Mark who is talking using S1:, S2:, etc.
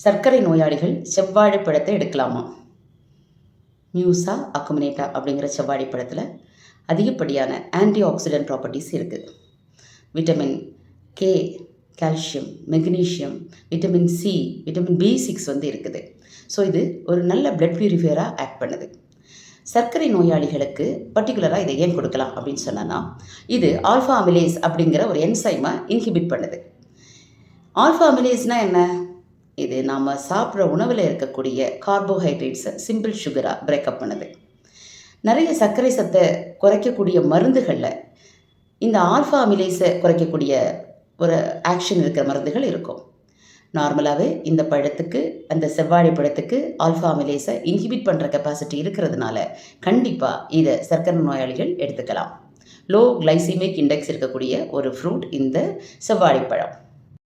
S1: சர்க்கரை நோயாளிகள் செவ்வாழை பழத்தை எடுக்கலாமா? மியூசா அக்குமினேட்டா அப்படிங்கிற செவ்வாழை பழத்தில் அதிகப்படியான ஆன்டி ஆக்சிடென்ட் ப்ராப்பர்ட்டிஸ் இருக்குது. Vitamin K, calcium, magnesium, vitamin C, vitamin B6 இருக்குது. ஸோ இது ஒரு நல்ல பிளட் பியூரிஃபையராக ஆக்ட் பண்ணுது. சர்க்கரை நோயாளிகளுக்கு பர்டிகுலராக இதை ஏன் கொடுக்கலாம் அப்படின்னு சொன்னோன்னா, இது ஆல்ஃபா அமிலேஸ் அப்படிங்கிற ஒரு என்சைமை இன்ஹிபிட் பண்ணுது. ஆல்ஃபா அமிலேஸ்னால் என்ன? இது நாம் சாப்பிட்ற உணவில் இருக்கக்கூடிய கார்போஹைட்ரேட்ஸை சிம்பிள் சுகராக பிரேக்கப் பண்ணுது. நிறைய சர்க்கரை சத்தை குறைக்கக்கூடிய மருந்துகளில் இந்த ஆல்ஃபா அமிலேஸை குறைக்கக்கூடிய ஒரு ஆக்ஷன் இருக்கிற மருந்துகள் இருக்கும். நார்மலாகவே இந்த பழத்துக்கு, அந்த செவ்வாழை பழத்துக்கு ஆல்ஃபா அமிலேஸை இன்ஹிபிட் பண்ணுற கெப்பாசிட்டி இருக்கிறதுனால கண்டிப்பாக இதை சர்க்கரை நோயாளிகள் எடுத்துக்கலாம். லோ கிளைசிமிக் இண்டெக்ஸ் இருக்கக்கூடிய ஒரு ஃப்ரூட் இந்த செவ்வாழை பழம்.